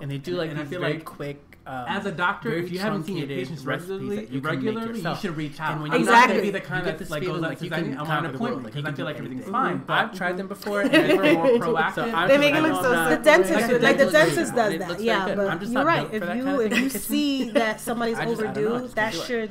and they do like And I these feel very like quick. As a doctor, very if you haven't seen your truncated patients recipes regularly, that you can make you yourself. should reach out. And when I'm you not Exactly. going to be the kind you get that this like feeling goes like up you to can I want conquer an the world, appointment like because you I can feel do like everything's anything. fine. But I've tried them before, and we're more so proactive. I'm They make it just look like, so. no, The no, dentist, like, like the looks dentist very does good. It that. looks Yeah, very good. I'm but just you're not right. built for that kind of If thing in you the kitchen. see that somebody's I don't know. I overdue, just that can't do it. should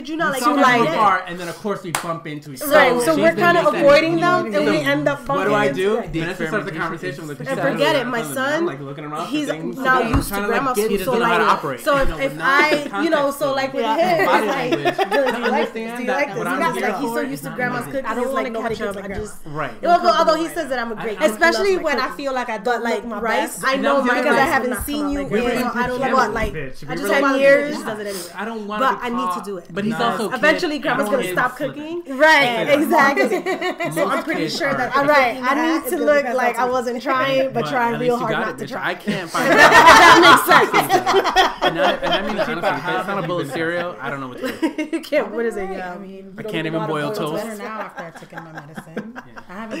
kid you not, like, you you like from afar, and then of course we bump into each other. Right, so we're kind of avoiding them, and we end up bumping. What do? Into Vanessa starts the conversation with the and forget it, my son. like looking around. He's now used to grandma food, so like, so if I, you know, so like with him, it's like, do you like this? Like he's so used to grandma's cooking. I don't like nobody cooks. I just right. Although he says that I'm a great, especially when I feel like I don't like my rice. I know because I haven't seen you in I don't know what, like I just 10 years. Does it anyway. I don't want, but I need to do it. But he's also eventually grandma's gonna stop cooking. Right, exactly. So I'm pretty sure that I need to look like I wasn't trying, but trying real hard not to try. I can't find that makes sense. And I mean, honestly, if it's not a bowl of cereal, I don't know what to do. You can't. What is it? Yeah, I mean, I can't even boil toast. Better now after I took my medicine. I haven't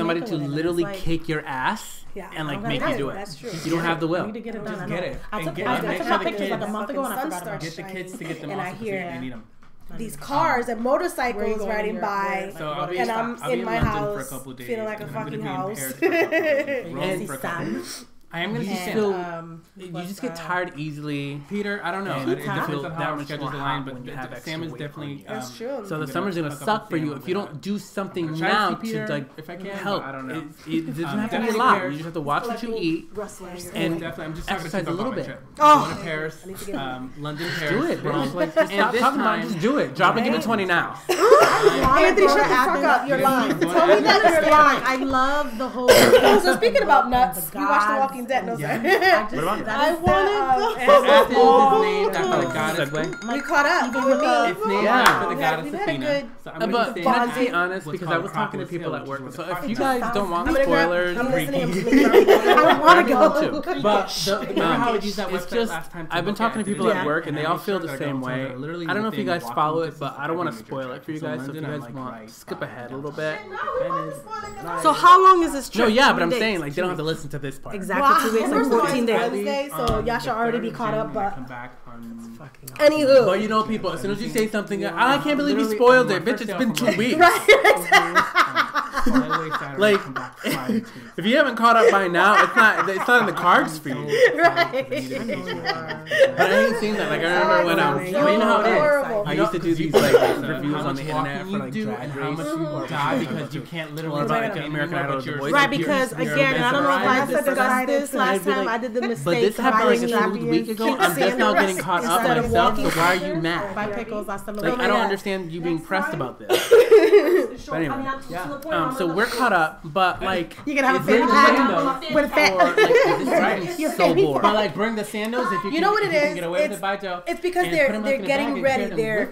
somebody to literally kick your ass and like make you do it. That's true. You don't have the will. You need to get it done. Just get it. I took my pictures like a month ago and I forgot about it. Get the kids to get them off because they need them. these cars and motorcycles riding by, and I'm in my house feeling like a fucking house. I am going to say you just get tired easily. Peter, I don't know. It depends on how our schedules align, but Sam is definitely... That's true. So the summer's going to suck for you if you don't do something now to like if I can help. I don't know. It doesn't have to be a lot. You just have to watch what you eat and exercise a little bit. Going to Paris, London, Paris. Do it, bro. Like, just stop talking about it. Just do it. Drop and give it 20 now. Anthony, shut the fuck up. You're lying. Tell me that you're lying. I love the whole... So speaking about nuts, we watched The Walking Dead. No, sir. What about I want to go. It's named after the goddess. We caught up. It's named after the goddess Athena. But can I be honest? Because I was talking to people at work. So if you guys don't want spoilers, I want to go. But remember how we used that website last time? I've been talking to people at work, and they all feel the same way. I don't know if you guys follow it, but I don't want to spoil it for you guys. So if you guys want, skip ahead a little bit. So how long is this trip? No, yeah, but I'm saying like they don't have to listen to this part. Exactly, 2 weeks, like 14 days. So y'all should already be caught up. But anywho, but you know, people, as soon as you say something, I can't believe you spoiled it, bitch. It's been 2 weeks. Like, if you haven't caught up by now, it's not in the cards for you. Right. But I ain't seen that. Like, I remember when you know how it is. I used to do these like reviews on the internet for like Drag Race. How much you die because you can't literally about like American Idol. Right, because again, I don't know if I discussed this last time. I did the mistake. But this happened like a smooth week ago. I'm just now getting caught up myself. So why are you mad? Like, I don't understand you being pressed about this. But anyway, so we're caught up, but like you can have a family with fat. You're so bored. But like bring the sandals if you know what it is. Get away with it by Joe. It's because they're getting ready. They're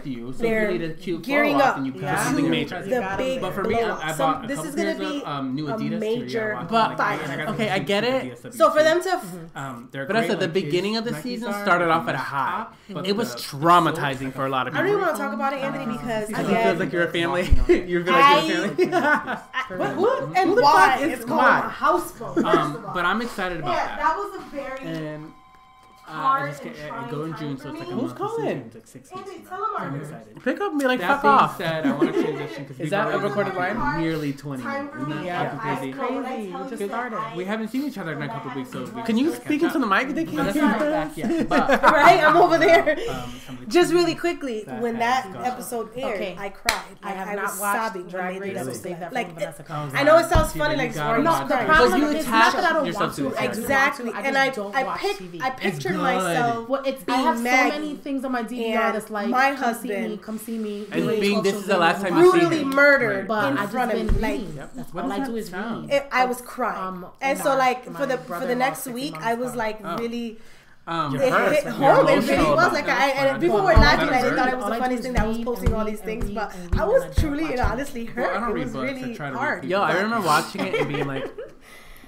gearing up. Something major. The big. But for me, I bought this is gonna be new Adidas a major. But okay, I get it. So for them to, but I said the beginning of the season started off at a high. It was traumatizing for a lot of people. I don't even want to talk about it, Anthony, because it feels like you're a family. You feel like you're a family. And why? It's called a houseboat. But I'm excited about that. That was a very. And I go in June, so it's like a Who's calling? It's like 6 weeks. I'm excited. Pick up and be like, fuck off. That being said, I want to transition because is that a recorded line? Nearly 20. Isn't that fucking crazy? We just started. We haven't seen each other in a couple of weeks, so can you speak into the mic? They can't hear you. Right, I'm over there. Just really quickly, when that episode aired, I cried. I have not watched Drag Race. Like, I know it sounds funny, like no, the problem is not that I don't want to. Exactly, and I pictured myself. I have so many things on my DVR that's like, my husband, come see me. And being this is the last time you see him. Brutally murdered in front of me. Like, that's all I do is read. I was crying. And so like for the next week, I was like really... it hit home. It really was like and people were laughing like they thought it was the funniest thing that I was posting all these things, but I was truly and honestly hurt. It was really hard. Yo, I remember watching it and being like,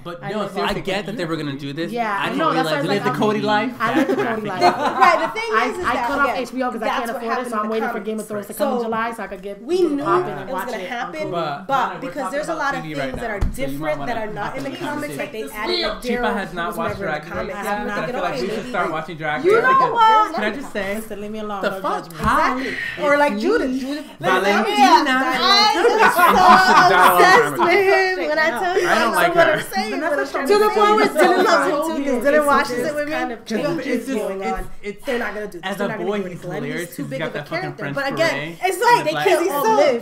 but no, I get that they were gonna do this. Yeah, I didn't realize they lived the Cody life. I live the Cody life. Right. The thing is I cut off HBO because I can't afford it, so I'm waiting for Game of Thrones to come in July so I could get. We knew it was gonna happen, but because there's a lot of things that are different that are not in the comics, like they added. Like Chipa has not watched Drag Race yet, but I feel like she should start watching Drag Race. You know what? Can I just say? Listen, leave me alone. The fuck? Exactly. Or like Judith. Valentina. I'm obsessed with him. When I tell you, I don't like her. To the point where Dylan loves him too because Dylan watches it with me. It's going on. They're not gonna do this. As a boy, he's hilarious. Too big of a character. But again, it's like they can't all live.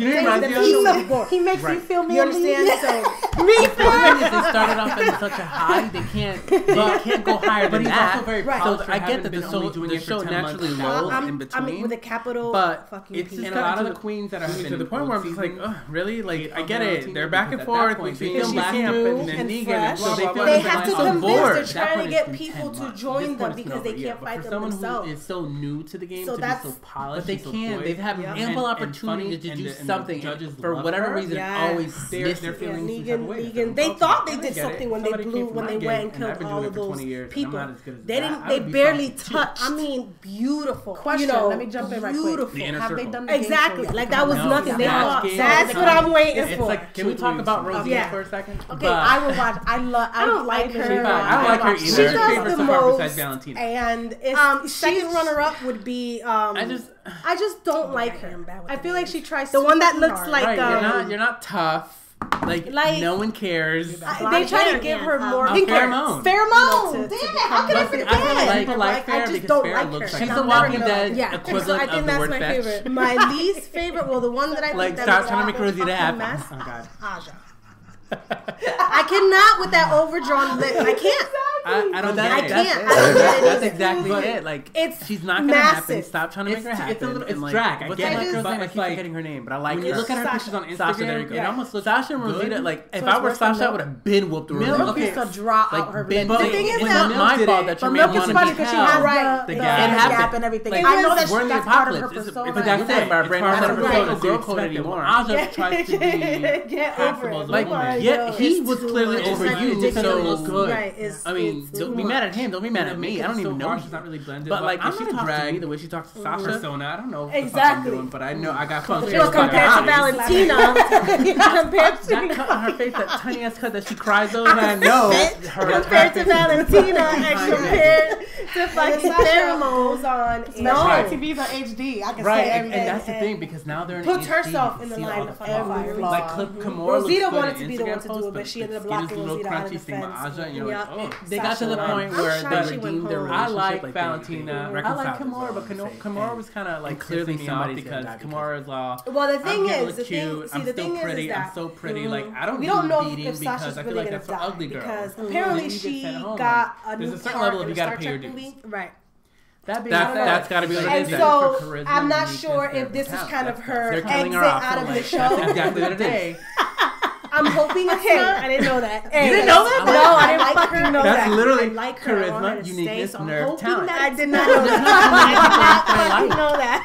He makes me feel me. You understand? So me feeling they started off in such a high, they can't go higher than that. So I get that the show naturally rolls in between. With a capital, but it's just a lot of the queens that are to the point where I'm just like, really? Like I get it. They're back and forth between Camp and Negan, so they have to convince. They're trying to get people to join them because they can't fight them themselves. Someone who is so new to the game, to be so polished, but they can. They've had ample opportunity to do something. For whatever reason, always their feelings. Negan, they thought thought they did something when they went and killed all of those people. They barely touched. I mean, beautiful. Question. Let me jump in right quick. Have they done the exactly like that was nothing. They thought that's what I'm waiting for. Can we talk about Rosita for a second? Okay, I will watch. I don't like her. I don't like her either. She does the most. And second runner-up would be. I just don't like her. I feel like she tries the one that looks like you're not tough. Like no one cares. They try to give her more pheromone. Damn it! How can I forget? I just don't like her. She's the Walking Dead equivalent of the word fetch. Favorite. My least favorite. Well, the one that I think stop trying to make Rosita happen. Oh God. Aja. I cannot with that overdrawn lip. I can't. I don't get it. That's exactly it. Like she's not gonna happen. Stop trying to make her happen. It's drag. I get it. I keep forgetting her name, but I like her. When you look at her pictures on Instagram, it almost looks Sasha and Rosita. Like if I were Sasha, I would have been whooped Rosita. Milk used to draw out her. But the thing is that my fault that your man wanted to because she has the gap and everything. I know that we're in the apocalypse. But that's it. My brain doesn't have a girl code anymore. Aja tries to be passable. Like he was clearly over you, so good. I mean, don't be mad at him. Don't be mad at me. I don't even know. She's not really blended. But like, I'm if she talks to me the way she talks to Sasha, persona, I don't know exactly. What I'm doing, but I know I got fun. Compared to Valentina, compared to that cut on her face, that tiny ass cut that she cries over, I know. Compared to Valentina, and compared to fucking pheromones on TV's on HD. I can say everything. And that's the thing because now they're in puts HD, herself in the line of every flaw. Like Kimura Rosita wanted to be the one to do it, but she ended up blocking Rosita out of the fence. And you're like, oh, they got to the point where they redeemed their relationship. I like Valentina. I like Kimura, but Kimura was kind of like clearly somebody because Kimura's all. Well, the thing is, I'm still pretty. I'm so pretty. Like I don't. We don't know if Sasha's really gonna die because apparently she got a new. There's a certain level of you gotta pay your dues. Right. That's got to be what it is. And so I'm not sure if this is kind of her exit out of the show. Exactly what it is. I'm hoping it's not. I didn't know that. You didn't know that? No, I didn't fucking know that. That's literally like her. charisma, uniqueness, nerve, talent. I did not know that. I did not know that.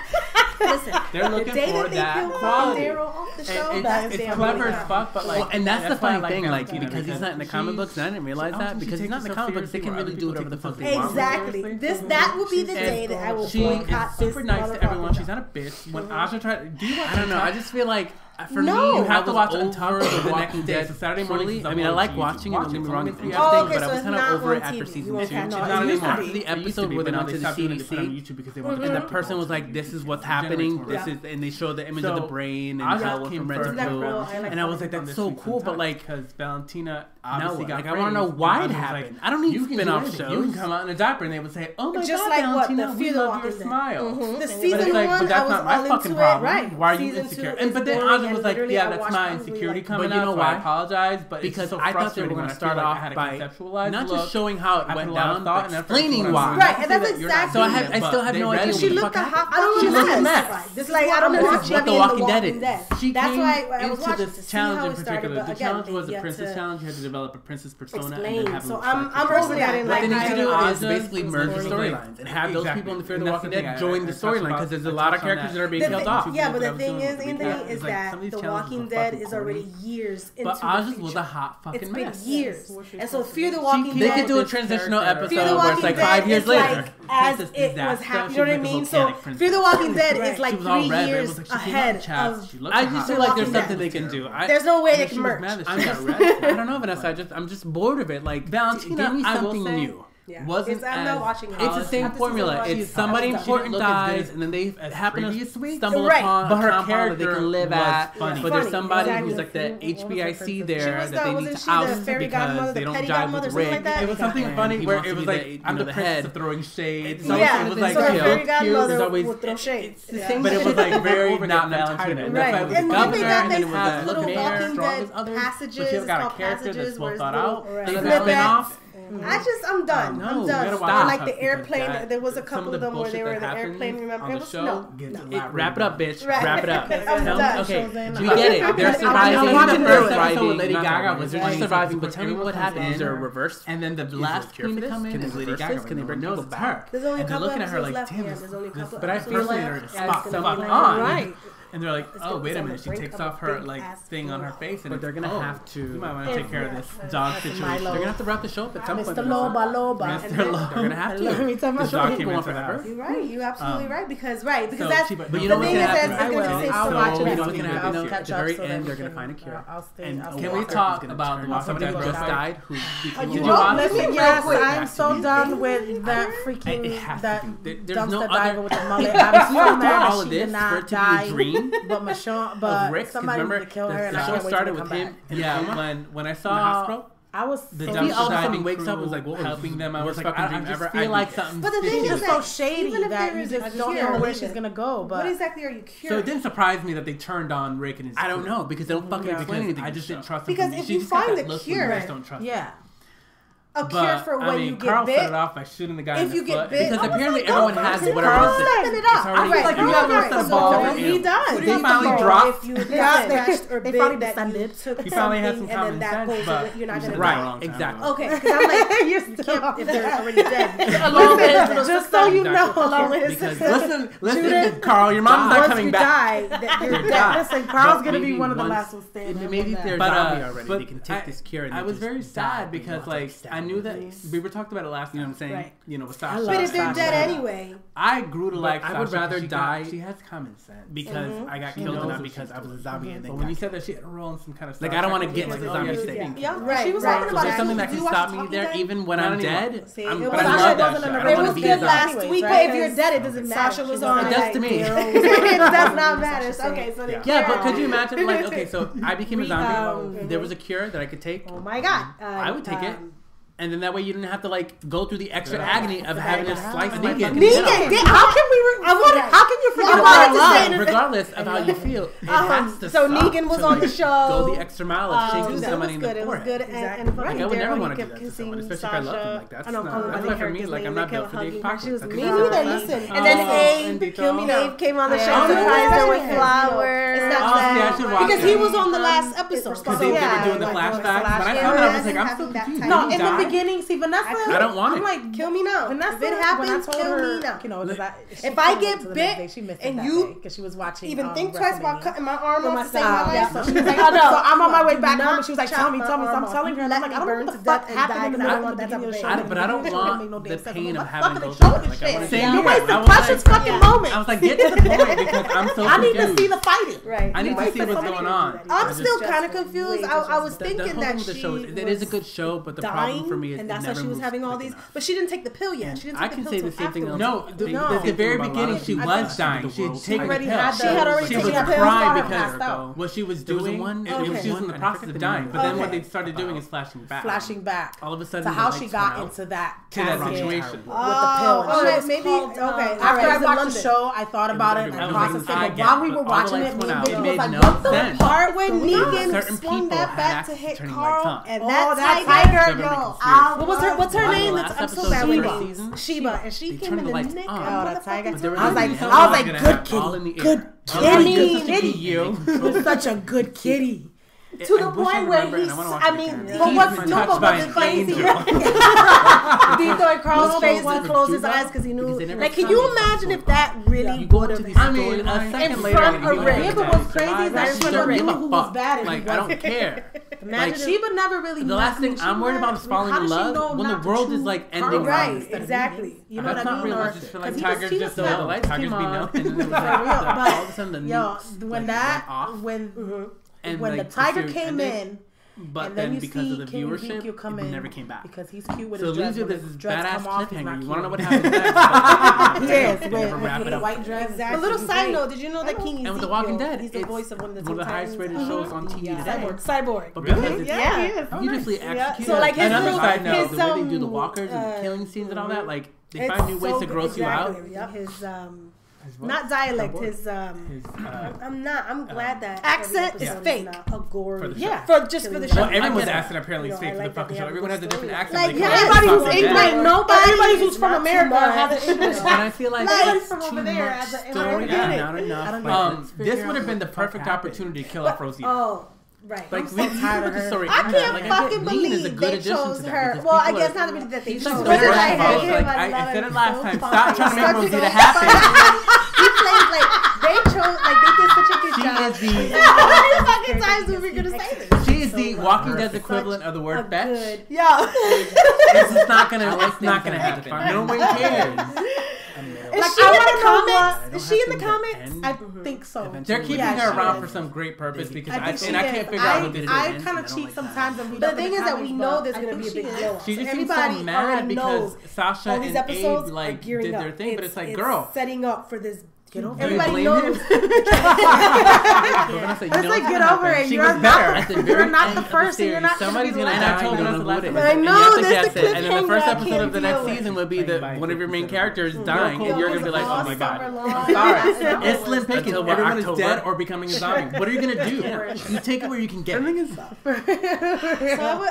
Listen, they're looking for that quality. It's clever as fuck, but like, and that's the funny thing, like, because he's not in the comic books, and I didn't realize that because he's not in the comic books, they can really do whatever the fuck they want. Exactly. That will be the day that I will boycott this. Super nice to everyone. She's not a bitch. When Aja tried, do you watch? I don't know. I just feel like. For me, you have to watch Antara the next day. So Saturday morning. I mean, I like watching it. Don't get me wrong, it's everything, but I was kind of over it after season 2. After the episode where they went to the CDC, and the person was like, "This is what's happening. This is," and they showed the image of the brain and how it went from red to blue. And I was like, "That's so cool," but like, because Valentina obviously got. Like, I want to know why it happened. I don't need spin-off shows. You can come out in a diaper, and they would say, "Oh my God, Valentina, we love your smile." The season 1, but that's not my fucking problem. Right? Why are you insecure? But then Aja was like, "Yeah, that's my insecurity coming up." But you know why? I apologize, but because so I thought they were going to start off by not just showing how it went down, but explaining why. Right, and that's exactly. So I still have no idea. She looked a hot. I don't know mess. This is like I don't know what The Walking Dead is. She came into this challenge in particular. The challenge was a princess challenge. You had to develop a princess persona and then have. So I'm personally getting like. What they need to do is basically merge the storylines and have those people in the Fear the Walking Dead join the storyline because there's a lot of characters that are being killed off. Yeah, but the thing is, Anthony, is that The Walking Dead is already years into the future. But Aja's was a hot fucking mess. It's been years. And so Fear the Walking Dead. They could do a transitional episode where it's like 5 years later. As it was happening. You know what I mean? So Fear the Walking Dead is like 3 years ahead of. I just feel like there's something they can do. There's no way they can merge. I don't know, Vanessa. I'm just bored of it. Like, Valentina, give me something new. Yeah. I'm not watching it. It's the same formula. It's somebody important dies, and then they happen to stumble upon but her a character they can live at. Funny. But there's somebody who's like the HBIC there that they need to oust because they don't jive with Rick. It was something funny where it was like, I'm the head throwing shade. Yeah, it was like, fairy godmother would throw shade. But it was like very not Valentina. Right. And then they got this little Walking Dead passages called passages where they flip off. I'm done. I'm done. Like the airplane, there was a couple of them where they were in the airplane. Remember? It was no. Wrap it up, bitch. Wrap it up. I'm done. Okay, we get it. They're surviving. The first episode with Lady Gaga was they're surviving. But tell me what happens. Is there a reverse? And then the last queen to come in is Lady Gaga. Can they bring people back? There's only a couple looking at her like, damn. But I feel like they're spot stuff on. Right. And they're like, oh, wait a minute. She takes off her thing on her face, and they're gonna have to. You might want to take care of this dog situation. They're gonna have to wrap the show up at some point. Mr. Loba. They're gonna have to. Let me tell my show go on forever. You're right. You're absolutely right because that's. But you know what's gonna happen? I'll watch it. You know what's gonna happen? At the very end, they're gonna find a cure. And can we talk about somebody who just died? Who did you watch? Yes, I'm so done with that freaking dumpster diver with the mullet. I'm so mad all of this for it to be a dream. But somebody needs to kill her. The show started with him. Yeah, when I saw. I was the dumpster diving wakes up was like helping them. I was like, I just feel like something. But the thing is so shady that you just don't know where she's gonna go. But what exactly are you curing? So it didn't surprise me that they turned on Rick and his. I don't know because they don't fucking explain anything. I just didn't trust them. Because if you find the cure, I just don't trust. Yeah. A cure for when you get Carl bit. Set it off by shooting the guy in the foot. Get bit, because apparently everyone has whatever. Carl setting it up. I feel like you have to set a ball. He does. He finally dropped. If you scratched or bit that you took he finally had some common sense, but you're not gonna right. Exactly. Okay, because I'm like, you're still if they're already dead. Alone, just so you know, along with his sister. Listen, Carl, your mom's not coming back. You're dead. Listen, Carl's gonna be one of the last ones standing. Maybe they're zombie already. They can take this cure. I was very sad because like I knew that we talked about it last time. You know what I'm saying? Right. You know, with Sasha. But if they're dead anyway. I grew to like Sasha. I would rather die. She has common sense. Because I got killed and not because I was a zombie. And when you said that she had a role in some kind of like, I don't want to get like a zombie state. Yeah, right. She was talking about there's something that can stop me there even when I'm dead. But I love that show. It was good last week, but if you're dead, it doesn't matter. Sasha was on. It does to me. It does not matter. Okay, so yeah, but could you imagine like okay, so I became a zombie. There was a cure that I could take. Oh my god. I would take it. And then that way you didn't have to like go through the extra agony of having to slice my fucking head off. How can you forget about love? Regardless of how you feel, it has to. So Negan was on the show. Go the extra mile of shaking somebody in the forehead. It was good. And like I would never want to do that to someone, especially if I love them. Like that's why for me, like I'm not built for the apocalypse. Me neither. Listen, and then Abe came on the show, surprised her with flowers. Because he was on the last episode. Because they were doing the flashbacks. But I found out I was like, I'm so confused. No, in the beginning, see Vanessa. I don't want it. I'm like, kill me now. Vanessa, if it happens, kill me now. You know, if I get bit and you because she was watching, even think twice about cutting my arm off to save my life. So she was like, oh no, so I'm on my way back home, and she was like, tell me. So I'm telling her, and I'm like, I don't know what the fuck happened in the middle of the show. But I don't want the pain of having those. Like I want to see. You wasted precious fucking moments. I was like, get to the point because I'm so. I need to see the fighting. Right. I need to see what's going on. I'm still kind of confused. I was thinking that it is a good show, but the problem for me is and that's why she was having all these. But she didn't take the pill yet. She didn't take the pill. I can say the same thing. No, at the very beginning she was dying. She had taken the pill. She had already taken the pill. Crying because what she was doing, she was in the process of dying. But then what they started doing is flashing back. All of a sudden, to how she got into that situation with the pill. Oh, maybe okay. After I watched the show, I thought about it and I processed it. But while we were watching it, me and Vicky was like, "What the part when Negan swung that back to hit Carl and that tiger, yo, what's her name? I'm so bad with Sheba, and she came in the nick. That tiger. I was like, good kitty, good kitty. You was such a good kitty. To the point where he's, I mean, but what's crazy? Dito and Carl's face and closed his eyes because he knew. Like, can you imagine if that really would have happened? I mean, a second later, yeah, but what's crazy is that Sheba knew who was bad. Like, I don't care. Like, Sheba never really. The last thing I'm worried about is falling in love when the world is like ending. Right, exactly. You know what I mean? I just feel like Tiger just the lights came on. All of a sudden, the when the tiger came in, but and then you because see of the King viewership, Riku come it in never came back. Because he's cute with so his dress. So this is badass cliffhanger. You want to know what happens next? Yes, with the white dress. Exactly. A little side note: did you know that King Ezekiel, and with The Walking Dead, he's the voice of one of the highest rated shows on TV today. Cyborg. But because it's beautifully executed. So like another side note, the way they do the walkers and the killing scenes and all that, like they find new ways to gross you out. His not dialect. I'm glad that accent is fake. A gore. For the show. Well, everyone's accent apparently is fake for the fucking show. Everyone has a different accent. Like everybody who's English, nobody who's from America has an English. And I feel like it's from over there has an English. Not enough. This would have been the perfect opportunity to kill off Rosita. Oh. Right. Like, we tired of her story. I can't fucking believe they chose her. Well, I guess not that they chose her. I said it last time. Stop trying to make Rosita happy. He plays like they chose, like, they did such a good job. She is the... How many fucking times are we going to say this? She is the Walking Dead's equivalent of the word fetch. Yeah. This is not going to happen. No one cares. Is she in the comments? Is she in the comments? I think so. They're keeping her around for some great purpose because I can't figure out what they did. I kind of cheat sometimes. But the thing is that we know there's going to be a big blow. She just seems so mad because Sasha and Abe like did their thing, but it's like, girl, setting up for this. Everybody knows. It's like, get over it. You're not the first, and you're not somebody's gonna die. I know. And then the first episode of the next season will be that one of your main characters dying, and you're gonna be like, oh my god, I'm sorry. It's slim pickings. Everyone is dead or becoming a zombie. What are you gonna do? You take it where you can get it.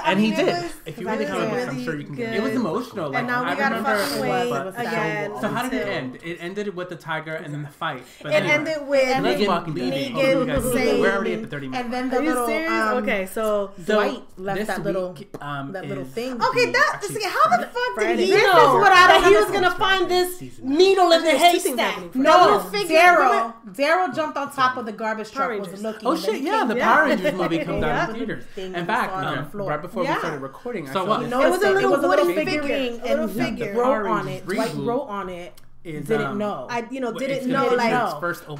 And he did. If you really comic books, I'm sure you can get it. It was emotional. And now we gotta fucking wait again. So how did it end? It ended with the tiger and then the fight. It ended with Negan saying, we're already at the 30 minutes. And then the little okay, so Dwight left that little thing. Okay, how the fuck did he know? This is what I thought he was gonna find this needle in the haystack. No, Daryl jumped on top of the garbage truck. Was looking. Oh shit! Yeah, the Power Rangers movie comes out in theaters. In fact, right before we started recording, so what? It was a little wooden figurine, and figure wrote on it. Dwight wrote on it. Didn't know. Didn't know. Like,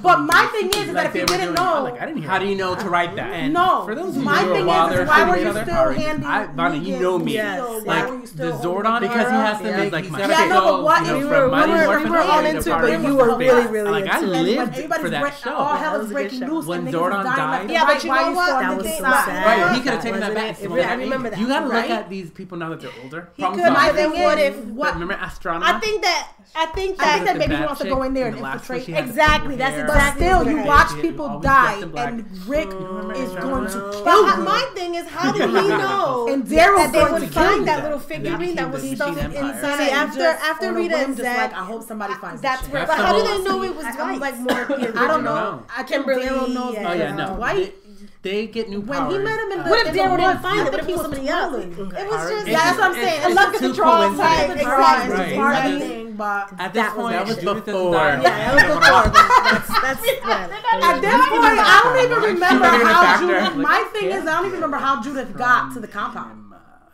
but my thing is that if you didn't know, how do you know to write that? No. For those who my thing is why were you still handing? Bonnie, you know me. Like the Zordon because he has to make like my yeah, no, but what we were all into it, but you were really like I lived for that show. All hell is breaking loose when Zordon died. Yeah, but you know what? That was so sad. Right, he could have taken that back. I remember that. You gotta look at these people now that they're older. He could. My thing is, remember Astronaut? I think that maybe he wants to go in there and infiltrate. Exactly. That's exactly. But still, you watch people die, and Rick is going to kill him. My thing is, how did he know? And Daryl that they would find that little figurine that was stuffed inside. See, after Rita and Zed, I hope somebody finds that's where. But how do they know it was Dwight? Like more. I don't know. Kimberly knows. Oh yeah, no. Dwight. They get new powers. When he met him in the what if Daryl didn't find it? What if he was somebody else? It was just that's what I'm saying. I love the control side. Exactly. But at this point, that was before. Yeah, that was before. That's at this point, I don't even remember how Judith. My thing is, I don't even remember how Judith got to the compound.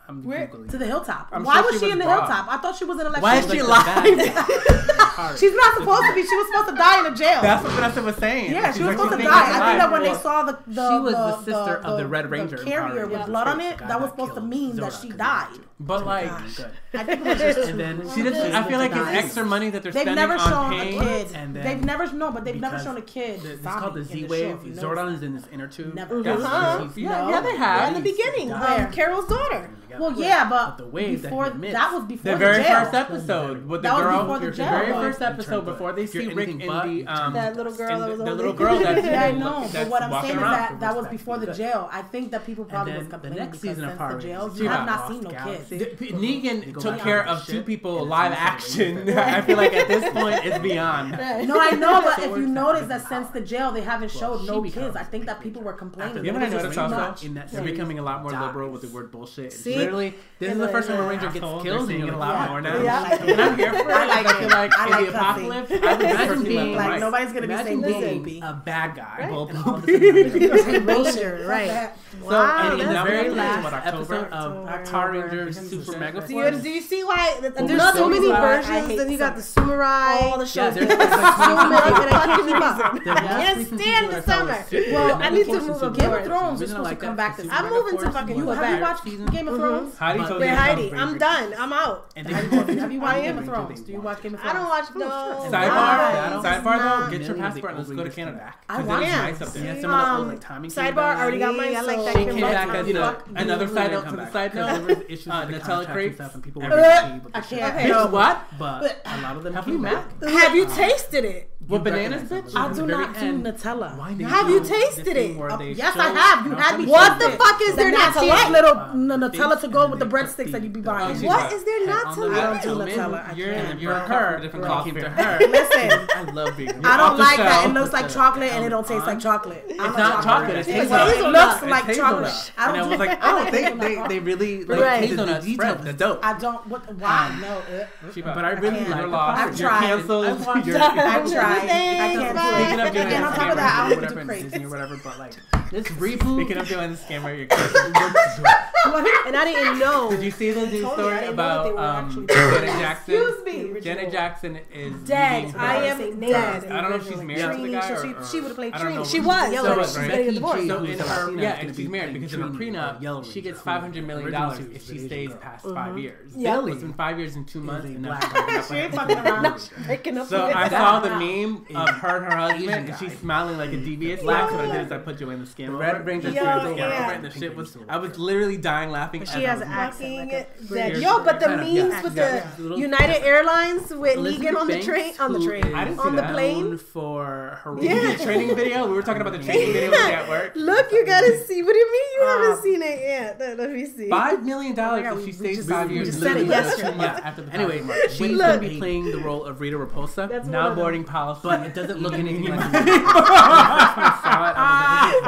To the hilltop. Why was she in the hilltop? I thought she was in a. Why is she alive? She's not supposed to be. She was supposed to die in a jail. That's what Vanessa was saying. Yeah, she was supposed to die. I think that when they saw she was the sister of the Red Ranger carrier with blood on it, that was supposed to mean that she died. But like, I think it was just. And then she didn't. I feel like it's extra money that they're spending on pain. They've never shown a kid. They've never shown a kid. It's called the Z-Wave. Zordon is in this inner tube. Never. Yeah, they have in the beginning. Carol's daughter. Well, yeah, but the wave before that was before the very first episode with the girl. The very first episode before they see Rick in the that little girl that was the little girl that's yeah, I know. But what I'm saying is that was before the jail. I think that people probably was complaining the next season of Power the jail. You have not seen no kids. Negan took care of 2 people live action. I feel like at this point it's beyond. No, I know, but if you notice that since the jail they haven't showed no kids, I think that people were complaining. You know what I noticed also? They're becoming a lot more liberal with the word bullshit. Literally, this is the first time a Ranger gets killed, and you get a lot more now. And I'm here for it. I feel like in the apocalypse, I would imagine being like nobody's gonna be saying being a bad guy. Ranger, right? So in the very last episode of Power Rangers Super Mega Force, do you see why there's so many versions? Then you got the Samurai, all the shows. I can't stand the summer. Well, I need to move up. Game of Thrones is supposed to come back. I'm moving to fucking. Have you watched Game of Thrones? Heidi, I'm done. I'm out. Have you watched Game of Thrones? Do you watch Game of Thrones? I don't watch no. Sidebar though, get your passport and let's go to Canada. I want Sidebar already got mine. I like that. She came back as another side note to the side note. Nutella crepes. I can't. What? But a lot of them came back. Have you tasted it? What bananas, bitch? I do not do Nutella. Have you tasted it? Yes, I have. You had me. What the fuck is there not to like? Little Nutella to go with the breadsticks that you be buying. What is there not to like? I don't do Nutella. You're her. Different coffee to her. Listen, I love being. I don't like that. It looks like chocolate and it don't taste like chocolate. It's not chocolate. It looks like chocolate. I don't. And I was like, oh, they really like donut spread. That's dope. I don't. Why? No. But I really like the I've tried. Canceled. I've tried. I can't do it. Speaking of doing and on top of that, I don't do crepes. Disney or whatever, but like this reboot. Speaking of doing the scammer, you're canceled. And I didn't know. Did you see the news story about Janet Jackson? Excuse me. Janet Jackson is dead. I am dead. I don't know if she's married to the guy or she would have played Trini. She was. She's getting a divorce. So in her, and she's married because in her prenup, she gets $500 million if she stays past 5 years. Really? It's been 5 years and 2 months. She ain't fucking around. So I saw the meme of her and her husband, and she's smiling like a devious laugh. So what I did is I put Joanne the scammer. Red brings us and the shit was. I was literally dying laughing. She has an accent. Yo, but the memes with the United Airlines with Negan on the train, I didn't see on the plane for her training video. We were talking about the training video at work. Look, you gotta see. What do you mean you haven't seen it yet? Let me see. $5 million if she stays 5 years. Just said it yesterday. After the anyway, she's going to be playing the role of Rita Repulsa. Now boarding policy, but it doesn't look anything like it.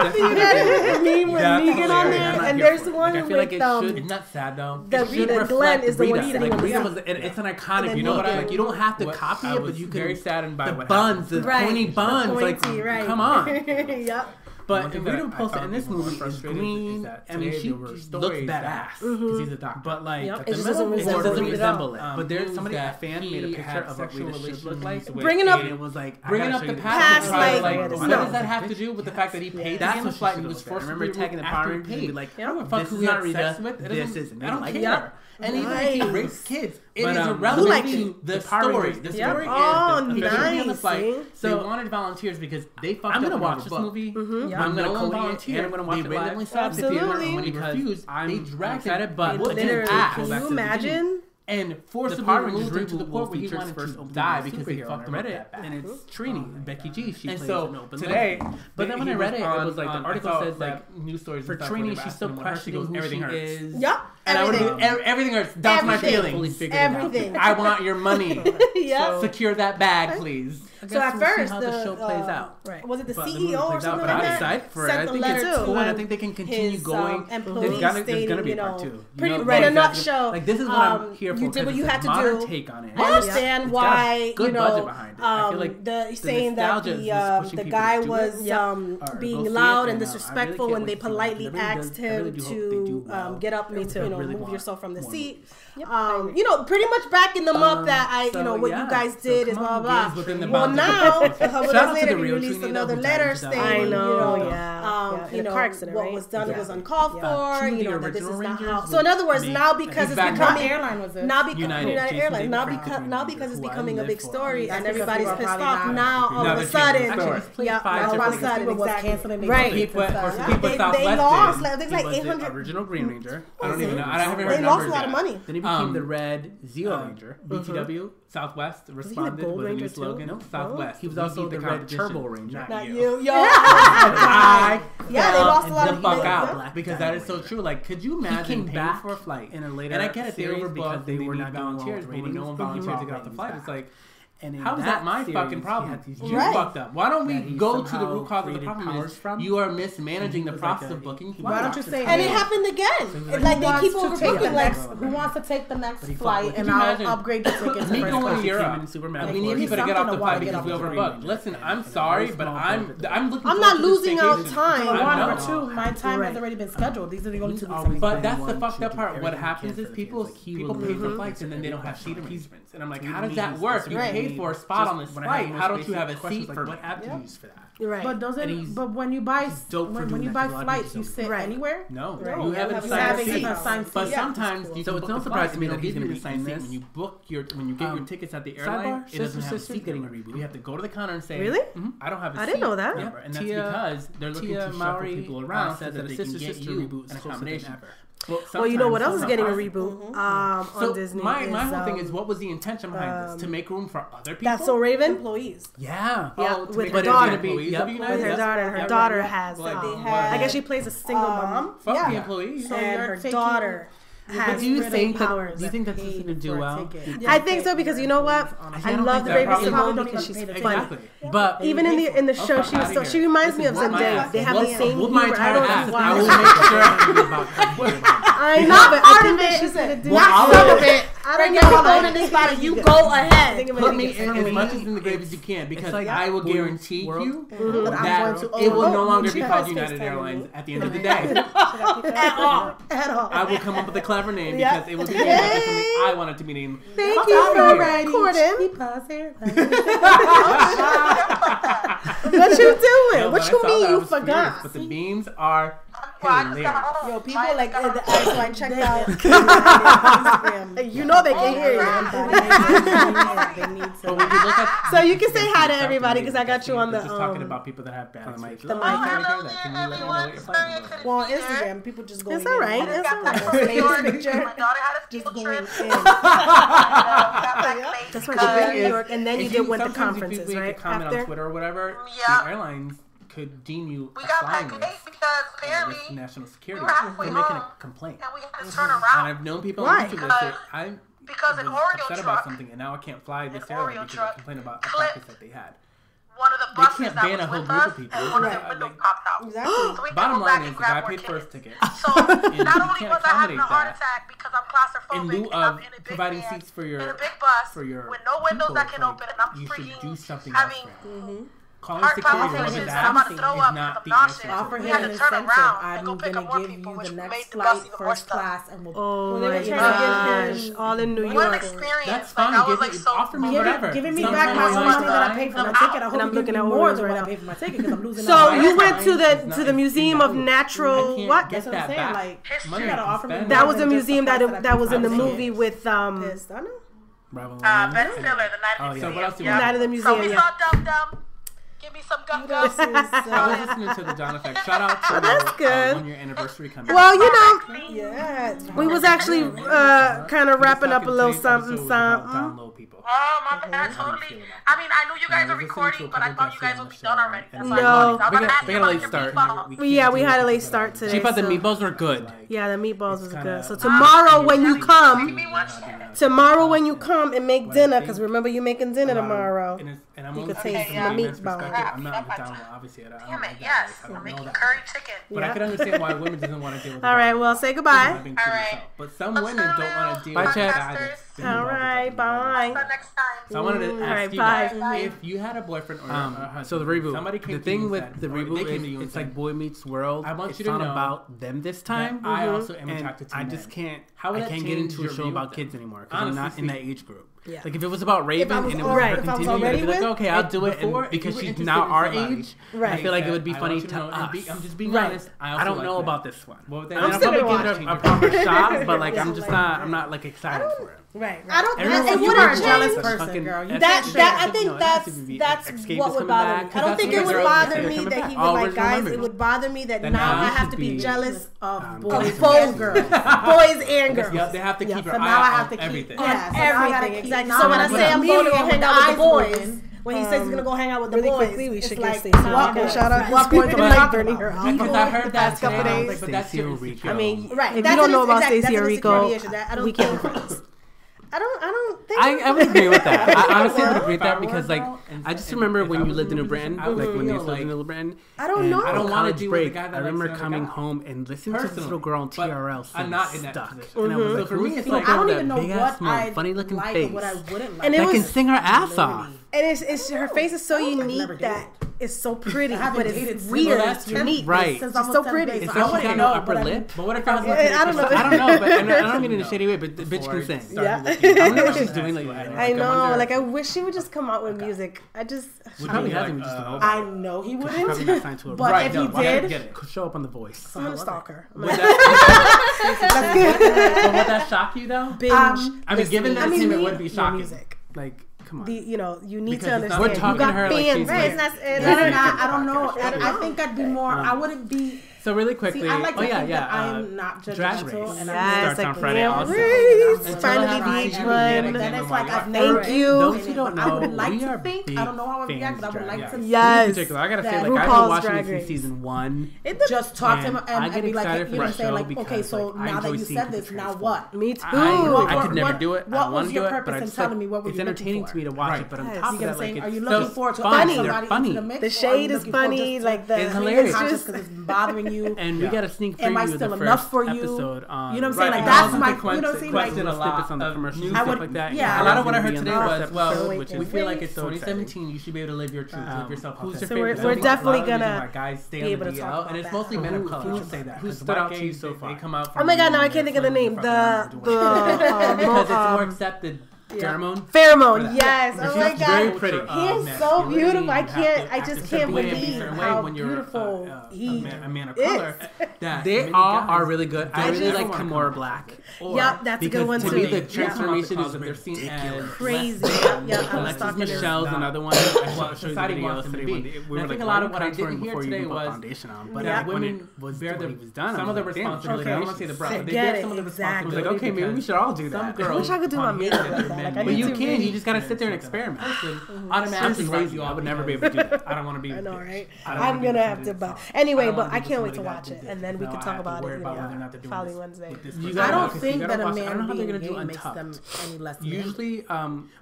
That meme with Negan on there, and there's one with it's not sad though. The Rita Glenn is the one sitting on Rita was. It's an iconic. You know what? Like you don't have to copy it, but you can. Very saddened by the buns, the pointy buns. Like, come on. Yep. But Rita Repulsa in this movie is green. I mean, she looks badass because he's a doctor. But like, it just doesn't resemble it. But there's somebody, a fan, made a picture of what Rita should look like. Bringing up the past, like, what does that have to do with the fact that he paid the flight and he was forced to remember tagging the Power Rangers, like, this is not Rita. This isn't. I don't care. And even if he rapes kids, it is irrelevant to the story. The story is on the flight. So they wanted volunteers because they fucked up. I'm gonna watch this movie. I'm gonna volunteer. I'm gonna watch it live. Absolutely. When he refused, they dragged him. But can you imagine? And forcibly removed him to the point where he wanted to die because he fucked him up that bad. And it's Trini, Becky G. She plays so an open today, but then when I read it, it was like the article says like news stories for Trini, she's still questioning who everything she is. Yep. And I would do everything hurts. That's my feelings. Everything. I want your money. Yeah. Secure that bag, please. So at first, the show plays out. Right. Was it the CEO or something like that? I'm excited for it. I think it's cool, and I think they can continue going. There's gonna be a part 2. Pretty in a nutshell. Like this is what I'm here for. You did what you had to do. Take on it. I understand why. Good budget behind it. I feel like saying that the guy was being loud and disrespectful when they politely asked him to get up, move yourself from the seat. Pretty much backing them up that what you guys did is blah blah blah. Well, now a couple days later he released another letter saying, the car accident, what was done was uncalled for. That this is not how. So in other words, now because it's becoming United Airlines, now because it's becoming a big story and everybody's pissed off. Now all of a sudden, right? They lost like 800. Original Green Ranger. I don't even know. I haven't heard numbers. They lost a lot of money. Then he became the Red Zeo Ranger. BTW Southwest responded with a new slogan. No, Southwest. He was also the Red Turbo Ranger. Not you. Yo. They lost a lot of fuck out because that is so true. Like, could you imagine paying for a flight in a later? And I get it, they were because they were not volunteers, but no one volunteered to get off the flight. It's like, And how is that my fucking problem? You right. fucked up. Why don't we go to the root cause of the problem? You are mismanaging the process of booking. Why don't you say? And it happened again. Like they keep overbooking. Who wants to take the next flight and I'll upgrade the tickets? Me going to Europe. We need people to get off the flight because we overbooked. Listen, I'm sorry, but I'm looking. I'm not losing out time. Number two, my time has already been scheduled. These are the only 2 weeks. But that's the fucked up part. What happens is people pay for flights and then they don't have seat arrangements, and I'm like, how does that work? You paid for a spot on this flight. How don't you have a seat for what avenues for that? Right. But doesn't? But when you buy flights, you sit anywhere. No, right. You haven't signed seats. But sometimes so it's no surprise to me that he's going to be signing this. When you book when you get your tickets at the airline, it doesn't have a seat getting a reboot. You have to go to the counter and say, really? I don't have a seat. I didn't know that. Yeah, and that's because they're looking to shuffle people around so that they can get you an accommodation. Well, you know what else is getting a reboot on Disney? My whole thing is, what was the intention behind this? To make room for other people? That's So Raven? Employees. Yeah. With her daughter. With her daughter. Her daughter has, I guess she plays a single mom. Fuck the employees. And her daughter has do you think powers. Do you think that this is going to do well? I think so because you know what? I love the Raven Simone because she's funny. But even in the show, she reminds me of Zendaya. They have the same humor. I will make sure. I know, but part of it. She said, not some of it. I don't get alone in this body. You go ahead. Put me in as much as in the grave as you can, because I will guarantee you that it will no longer be called United Airlines at the end of the day. At all. I will come up with a clever name because it will be something I want it to be named. Thank you for recording. What you doing? What you mean you forgot? But the memes are hilarious. Yo, people like so I checked out Instagram. You know they can hear you. So you can say hi to everybody because I got you on the. Just talking about people that have bad mic. The mic. Well, on Instagram, people just go. It's all right. It's all right. Picture. Just going in. That's why you in New York, and then you went to conferences, right? Comment on Twitter or whatever. The airlines could deem you a flying risk because national security for making a complaint. And we had to turn around. And I've known people on YouTube that say, I was upset about something and now I can't fly this airline because I complained about a practice that they had. One of the buses they can't ban a whole group of people. Exactly. Bottom line is the guy paid for his ticket. So not only was I having a heart attack because I'm claustrophobic in lieu of providing seats for your big bus with no windows that can open, and I'm you should do something else. Calling security when that is not the answer. Offer him an incentive. I'm going to give you the next flight, first class, and we'll. Oh my gosh! All in New York. That's fine. Offer me whatever. Giving me back my own money that I paid for my ticket. I hope I'm looking at more than what I paid for my ticket because I'm losing. So you went to the Museum of Natural what? That's what I'm saying. Like, money gotta offer me. That was a museum that was in the movie with Ben Stiller, the Night of the Museum. Night of the Museum. So we saw Dum Dum. Give me some gum gum. I was listening to the John Effect. Shout out to that's good. 1 year anniversary coming. Well, we was actually kind of wrapping up a little something. Download people. Oh my bad, totally. I mean, I knew you guys were recording, but I thought you guys would be done already. No, we got a late start. Yeah, we had a late start today. She thought the meatballs were good. Yeah, the meatballs was good. So tomorrow when you come and make dinner, because remember you making dinner tomorrow, you could taste the meatball. I'm not with Donald, obviously. Damn it, yes. I'm making curry chicken. But I can understand why women doesn't want to deal with it. All right, well, say goodbye. All right. But some women don't want to deal with it. All right, bye. Next time. So I wanted to ask you guys, if you had a boyfriend or a husband, so the reboot. Somebody came the thing with said, the reboot, it's like Boy Meets World. I want it's you to not know about them this time. I also am attracted to I men. just can't. How I can't get into a show about kids anymore because I'm not in that age group. Yeah. Like if it was about Raven and it was her continuing, I'd be like, okay, I'll do it. And because she's now our age, I feel like it would be funny to us. I'm just being honest. I don't know about this one. I'm still gonna give it a proper shot, but like I'm not like excited for it. Right. I don't. And you are a jealous person, girl. I think that's what would bother me. I don't think it would bother me that he would like guys. It would bother me that now I have to be jealous of both girls, boys and girls. Yeah, they have to keep her eye on everything. Everything, exactly. So when I say I'm going to go hang out with the boys. When he says he's gonna go hang out with the boys, quickly we should get Stacey. Shout out. What point like burning her out? Because I heard that couple days. Stacey or Rico. I mean, right. If you don't know about Stacey or Rico, we can't be friends. I don't think I would agree with that. I honestly would agree with that because like I just remember when you lived in New Britain, like when you lived in New Britain. I don't know. I don't want to break. I remember coming home and listening to this little girl on TRL sing stuck, and I was like, for me, it's like I don't even know big what I funny looking like face, and what I wouldn't like. And that can sing her ass off. And it's her face is so unique that it's so pretty, but it's weird. It's unique. Right. It's so pretty. It's like she got no upper lip. But what if I was I don't know. I don't know, but I don't mean in a shady way, but the bitch can sing. Yeah. I wonder what she's doing lately. I know. Like I wish she would just come out with music. She probably hasn't. I know he wouldn't. Probably not signed to her. But if he did, show up on The Voice. I'm gonna stalk her. That's good. But would that shock you though? Binge. I mean, given that it would be shocking. Like. Come on. You need because to understand. We're talking to her fans, like she's I don't know. I think I'd be more. I wouldn't be. So really quickly, I like to think that I'm not judgmental. And starts on Friday also. Finally VH1. Then it's like I've never. Thank you. Those who don't know, I would like to think. I don't know how I would react, but I would like to. Yes. In particular, I gotta say, like I've been watching this since season 1. Just talk to him and be like, you know what I'm saying? Like, okay, so now that you said this, now what? Me too. I could never do it. What was your purpose in telling me? What were you looking for? It's entertaining to me to watch it, but on top of that, like are you looking forward to funny? They're funny. The shade is funny. Like it's hilarious. Just because it's bothering you? And we got a sneak preview. Am I still enough for you? Episode on, you know what I'm saying? Like that's my, you know what I'm saying? Question Like a lot on the commercials and stuff like that. Yeah, a lot of what I heard today was, well, which we feel like it's 2017. You should be able to live your truth, live yourself. Who's your favorite? So we're definitely gonna guys stay be able to talk about and it's mostly men of color. I'll say that. Who stood out to you so far? They come out. Oh my god! Now I can't think of the name. Because it's more accepted. Pheromone, yes. Oh my god, very pretty. He is so beautiful. I just can't believe how beautiful he is. A man of color. They all are really good. I really like Kimora Black. Yep, that's a good one too. To me, the transformation is they're seen as crazy. Yep, Alexis Michelle's another one. I showed you the videos today. We were like, a lot of what I didn't hear today was foundation on, but women bear some of the responsibility. I don't want to say the brunt, but they bear some of the responsibility. I was like, okay, maybe we should all do that. I wish I could do my makeup like that. But you can. You just gotta sit there and experiment. Automatically lazy. I would never be able to do that. I don't want to be. I know, right? I'm gonna have to. But anyway, but I can't wait to watch it, and then we can talk about it. Following Wednesday. I don't think that a man being gay makes them any less. Usually,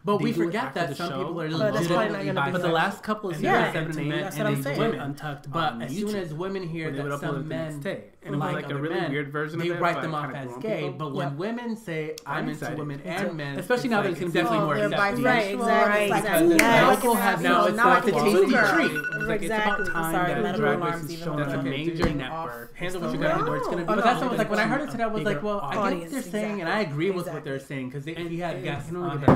but we forget that some people are legitimately bisexual. But the last couple of seasons, 7 and 8, that's what I'm saying. Women Untucked. But as soon as women hear that some men like a really weird version of it, they write them off as gay. But when women say I'm into women and men, especially now that it's definitely more accepted. Right, exactly. Medical has now it's like a tasty treat. Like, it's about time that Drag Race is showing a major network. Handle what you gotta do. It's gonna be. But that's what like when I heard it today, I was like, well, I get what they're saying, and I agree with what they're saying because we had guests on it.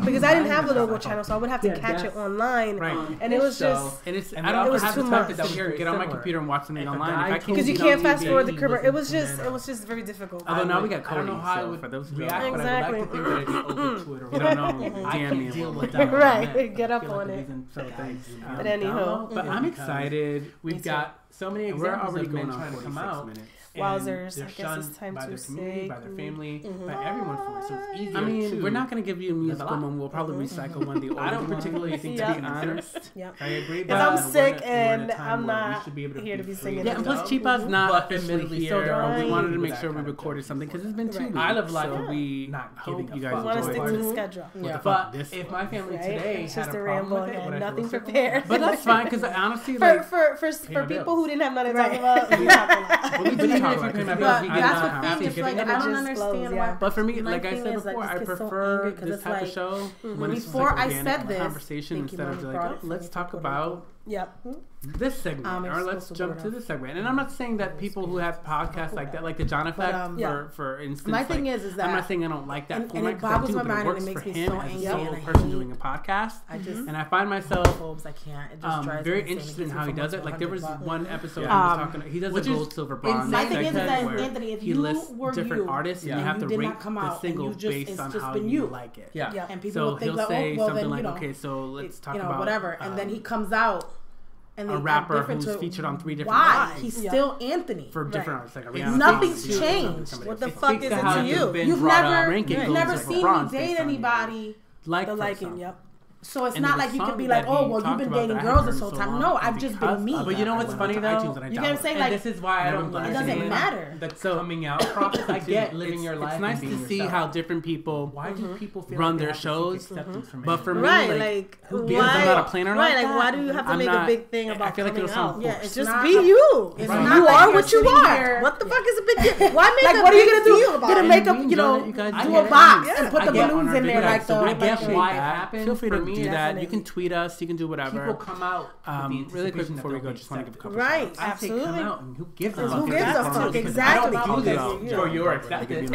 Because I didn't have the logo channel, so I would have to catch it online, and it was just it was too much. Get on my computer and watch something online because you can't fast forward the curve. It was just very difficult. Although now we got Cody, I don't know how I would for those react, but I would like to think that I'd be open to it. You don't know. I can deal with that. Right, get up on it. But anyhow, but I'm excited. We've got so many examples of men trying to come out. Wowzers, I guess it's time by to their community, by their family, by everyone for it. So it's easier. I mean, we're not going to give you a musical moment. We'll probably recycle one of the older I don't particularly think, to be honest. I agree. Because I'm sick and I'm not here to be singing. Yeah, and plus Chipa's not officially here. We wanted to make sure we recorded something because it's been 2 weeks. I Live Life, so we hope you guys want to stick to the schedule. But if my family today had a ramble and nothing prepared. But that's fine because honestly, for people who didn't have nothing to talk about, we talk a lot. That's what thing is like. I don't understand why. But for me, like I said before, I prefer this type of show when it's before I said this conversation instead of like, let's talk about this segment or let's jump to this segment. And I'm not saying that people who have podcasts like that, like the John Effect, for instance. My thing is that I'm not saying I don't like that and it boggles my mind and it makes me so angry. As a solo person doing a podcast, and I find myself I can't. It just drives very interested in how he does it. Like there was one episode he was talking. He does a gold, silver, bronze. My thing is that Anthony, if you were different artists and you have to rate the single based on how you like it. Yeah, and people will think like, oh, well then you know, okay, so let's talk about whatever, and then he comes out. And a rapper who's featured on 3 different lines. He's still Anthony. For different artists. Like Rihanna. Nothing's changed. What the fuck is it to you? You've never seen me date anybody like the liking, So it's not like you can be like, oh, well, you've been dating girls this whole time. No, I've just been me. But you know what's funny though? You know what I'm saying? Like, this is why I don't it doesn't matter. The coming out process. I get living your life. It's nice to see how different people run their shows. But for me, like, because I'm not a planner like that. Like, why do you have to make a big thing about coming out? Yeah, it's just be you. You are what you are. What the fuck is a big deal? Why make a what are you big gonna do? Gonna make up, do a box and put the balloons in there like the. I get why it happened. Feel free to do that. You can tweet us. You can do whatever. People come out. Really quick before we go, just want to give a couple. Right, absolutely. Come out and who gives a fuck? Exactly. I don't do this for your acceptance.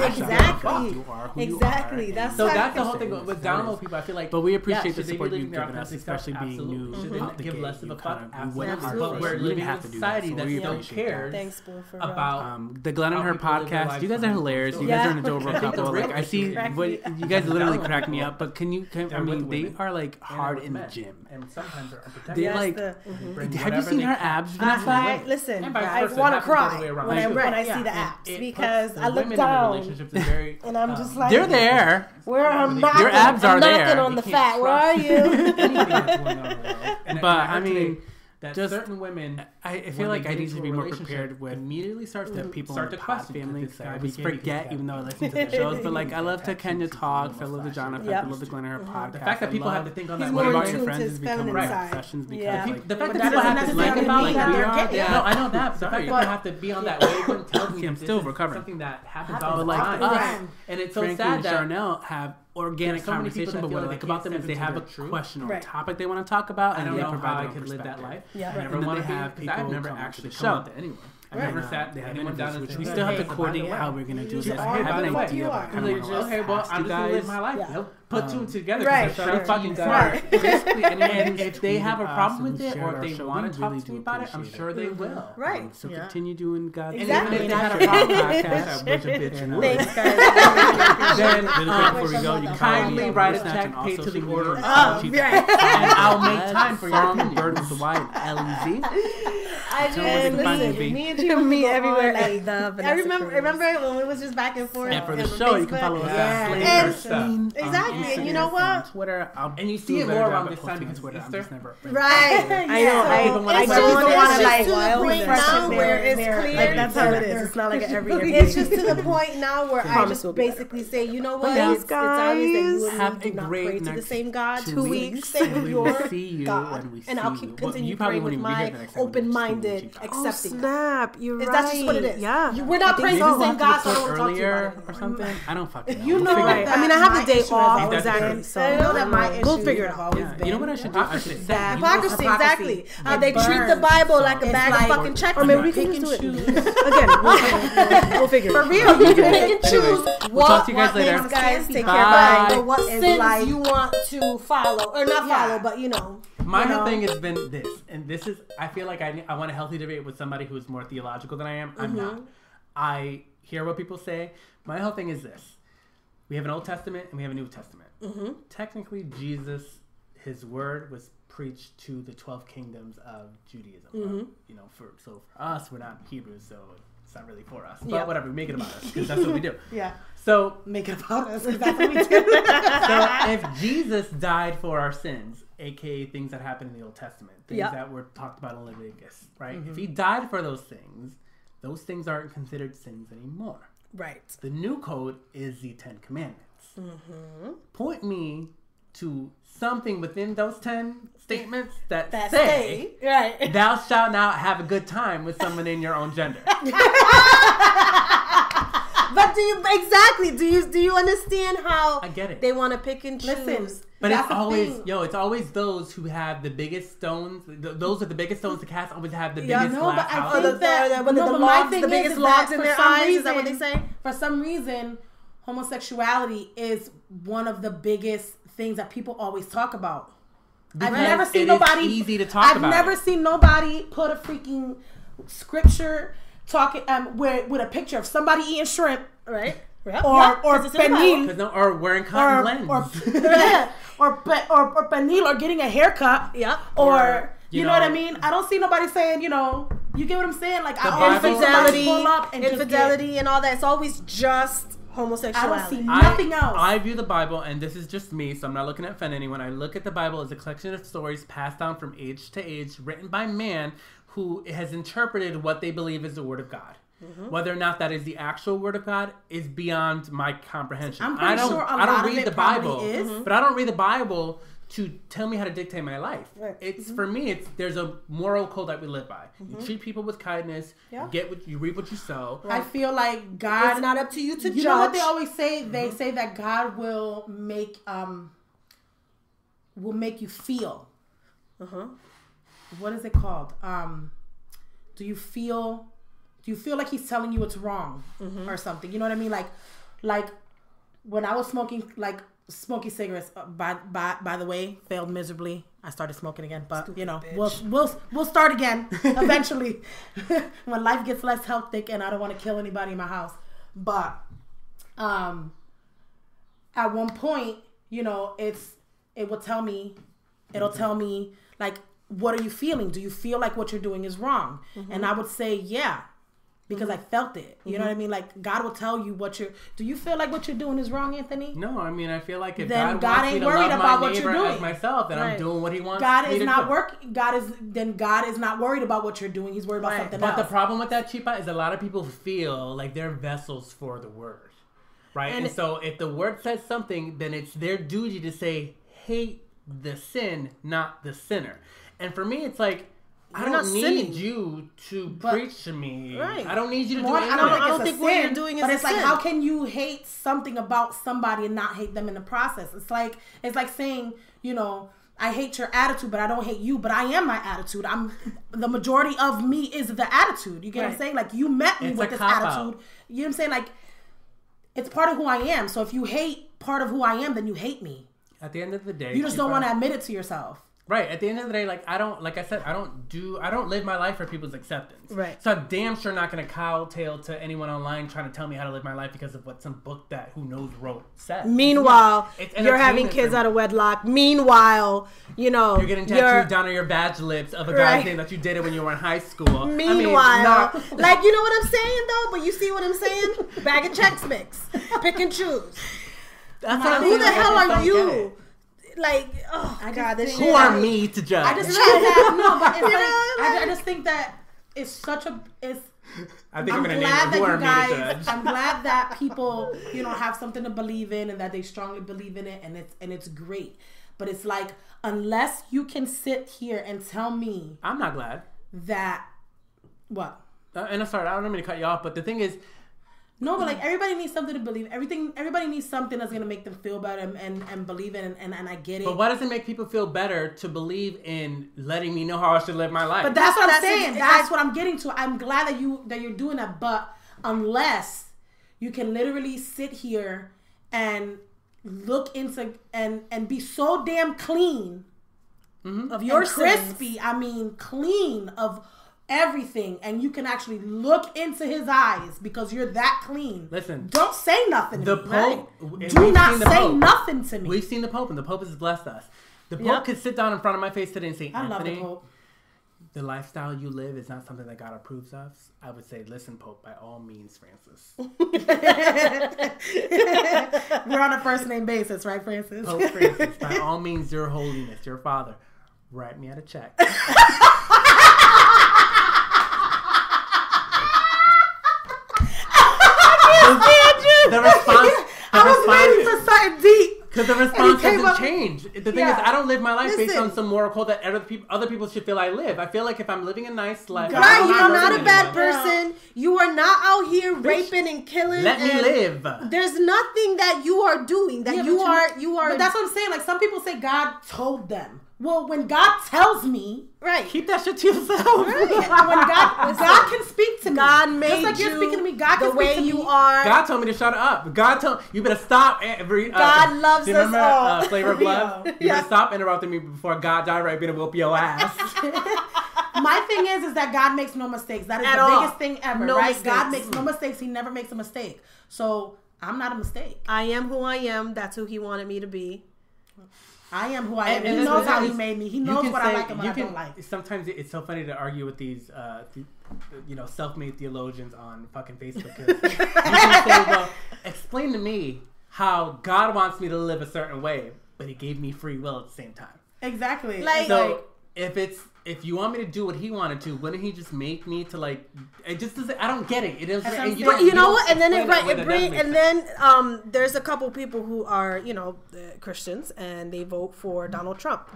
Exactly. That's the whole thing with download people. I feel like, but we appreciate the support you've given us, especially being new. Shouldn't give less of a fuck. But we're living in a society that still cares about the Glenn and Her podcast. You guys are hilarious. You guys are an adorable couple. Like I see, you guys literally crack me up. But can I mean, they are like hard in the gym. And sometimes are unprotected. They like. Have you seen her abs, Vanessa? Listen, I want to cry when I see the abs because I look down and I'm just like, they're there. Where I'm not. Your abs are there. Knocking on the fat. Where are you? But I mean, that just certain women I feel like I need to be more prepared with immediately starts to people in the pod family. I always forget, even though I listen to the shows. But like, I love to Kenya talks. I love the John Effect. I love the Glenn her podcast. The fact that people have to think on that. What about your friends is becoming obsessions because the fact that people have to think about that. No, I know that. The fact that people have to be on that wavelength tells me I'm still recovering. Something that happens all the time. Us and it's so sad that Charnel have organic conversation, but what I like about them is they have a question or a topic they want to talk about, and they provide I could live that life. I never want to have people. I've never actually come out to anyone. I never sat anyone down and we still have to coordinate how we're going to do this. I have an idea about how I'm just going to live my life. Put two together. Right. Pretty fucking smart. And if they have a problem with it or if they want to talk to me about it, I'm sure they will. Right. So continue doing God's thing. Exactly. And even if they had a podcast, which a bitch would. Thanks, guys. Then before we go, you kindly write a check paid to the order. And I'll make time for your opinion. Bird with the white LEZ. I just listen. Me and you, me everywhere. I remember when we was just back and forth. And for the show, you can follow us on Exactly. And you know what? Twitter. And you see it more around this time because Twitter. I'm just never. Right. I know. I don't want to like point now where it's clear. Like that's how it is. It's not like every. It's just to the point now where I just basically say, you know what? It's obvious that you have a do not great pray to the same God. 2 weeks. Stay with your God, and I'll keep continue praying with my open-minded, accepting. Snap. You're right. That's just what it is. Yeah. We're not praying to the same God, so I don't talk to you about it or something. I don't fucking know. You know, I mean, I have the day off. Exactly. So I know that my issue we'll figure it out. You know what I should do? I should hypocrisy. Exactly. How they treat the Bible like a bag of fucking checkers. Or maybe we can do it again. We'll figure it out. For real, you can pick and choose what things, guys. Take care. Or what sins you want to follow or not follow, but you know. My whole thing has been this, and this is, I feel like I want a healthy debate with somebody who is more theological than I am. I'm not. I hear what people say. My whole thing is this. We have an Old Testament and we have a New Testament. Technically, Jesus, his word was preached to the 12 kingdoms of Judaism. You know, for us, we're not Hebrews, so it's not really for us. But whatever, we make it about us because that's what we do. So make it about us because that's what we do. So if Jesus died for our sins, aka things that happened in the Old Testament, things that were talked about in Leviticus, right? If he died for those things aren't considered sins anymore. Right. The new code is the 10 Commandments. Point me to something within those 10 statements that say, right, thou shalt not have a good time with someone in your own gender. But do you understand how I get it. They want to pick and choose? But it's always those who have the biggest stones. Those are the biggest stones to cast. Always have the biggest glass houses. The biggest logs in their eyes. Is that what they say? For some reason, homosexuality is one of the biggest things that people always talk about. Because I've never seen nobody. Easy to talk about. I've never seen nobody put a freaking scripture talking with a picture of somebody eating shrimp, right? Or pernil, or wearing cotton blends, or pernil, or getting a haircut, or you know what I mean. I don't see nobody saying, you know, you get what I'm saying, like infidelity and all that. It's always just homosexuality. I don't see nothing else. I view the Bible, and this is just me, so I'm not looking to offend anyone. I look at the Bible as a collection of stories passed down from age to age, written by man who has interpreted what they believe is the Word of God. Whether or not that is the actual Word of God is beyond my comprehension. I don't read the Bible, but I don't read the Bible to tell me how to dictate my life. Right. It's for me. There's a moral code that we live by. You treat people with kindness. You reap what you sow. Right. I feel like God. It's not up to you to judge. You know what they always say? They say that God will make you feel. What is it called? Do you feel like he's telling you it's wrong or something? You know what I mean? Like when I was smoking cigarettes, by the way, failed miserably. I started smoking again, but stupid, you know, we'll start again eventually when life gets less hectic and I don't want to kill anybody in my house. But at one point, you know, it'll tell me like, what are you feeling? Do you feel like what you're doing is wrong? And I would say, yeah. because I felt it. You know what I mean? Like God will tell you do you feel like what you're doing is wrong, Anthony? No, I mean I feel like if then God ain't worried about what you're doing as myself, then I'm doing what He wants. God is not God is not worried about what you're doing. He's worried about something else. But the problem with that, Chipa, is a lot of people feel like they're vessels for the word, right? And so if the word says something, then it's their duty to say, hate the sin, not the sinner. And for me, it's like, I don't need you to preach to me. Right. I don't need you to do anything. I don't think what you're doing is a sin. But it's like, how can you hate something about somebody and not hate them in the process? It's like saying, you know, I hate your attitude, but I don't hate you. But I am my attitude. The majority of me is the attitude. You get what I'm saying? Like, you met me with this attitude. You know what I'm saying? Like, it's part of who I am. So if you hate part of who I am, then you hate me. At the end of the day, you just don't want to admit it to yourself. Right. At the end of the day, like I don't live my life for people's acceptance. Right. So I'm damn sure not going to cowtail to anyone online trying to tell me how to live my life because of what some book that who knows wrote says. Meanwhile, you're having kids out of wedlock. Meanwhile, you know, you're getting tattooed down on your badge lips of a guy's name that you did it when you were in high school. Meanwhile, like, you know what I'm saying though? But you see what I'm saying? Bag of checks mix. Pick and choose. That's what I'm saying. Who the hell are you? Like, oh God, this who are me to judge? I just think that I just think that it's such a I think I'm gonna name it who are me to judge. I'm glad that people, you know, have something to believe in and that they strongly believe in it, and it's great. But it's like, unless you can sit here and tell me, I'm not glad that what. And I'm sorry, I don't mean to cut you off, but the thing is. No, but like everybody needs something to believe. Everybody needs something that's gonna make them feel better and believe in, and I get it. But why does it make people feel better to believe in letting me know how I should live my life? But that's what I'm saying. That's what I'm getting to. I'm glad that you're doing that. But unless you can literally sit here and look into and be so damn clean of your crispy. I mean, clean of everything, and you can actually look into his eyes because you're that clean. Listen, don't say nothing to me. Pope, do not say nothing to me. We've seen the Pope, and the Pope has blessed us. The Pope could sit down in front of my face today and say, I Anthony, love the Pope. The lifestyle you live is not something that God approves of. I would say, listen, Pope, by all means, Francis. We're on a first name basis, right, Francis? Pope Francis, by all means, your holiness, your father, write me out a check. The response. I was waiting for something deep. Because the response doesn't change. The thing is, I don't live my life based on some moral code that other people should feel I live. I feel like if I'm living a nice life, right? You are not a bad person. You are not out here raping and killing. Let me live. There's nothing that you are doing that you are. But that's what I'm saying. Like, some people say God told them. Well, when God tells me, right, keep that shit to yourself. Right. When God can speak to me. God made just like you're speaking to me. God can the way speak to you me. are. God told me to shut up. God told you better stop. God loves do you remember, us all. Flavor of Love? You better stop interrupting me before God died. Gonna whoop your ass. My thing is that God makes no mistakes. That is At the all. biggest thing ever, no right? Mistakes. God makes no mistakes. He never makes a mistake. So I'm not a mistake. I am who I am. That's who He wanted me to be. I am who I am. He knows how He made me. He knows what I like and what I don't like. Sometimes it's so funny to argue with these, self-made theologians on fucking Facebook. You can say, well, explain to me how God wants me to live a certain way, but He gave me free will at the same time. Exactly. If you want me to do what He wanted to, wouldn't He just make me to like? It just doesn't. I don't get it. It doesn't. But you know what? And then there's a couple people who are Christians and they vote for Donald Trump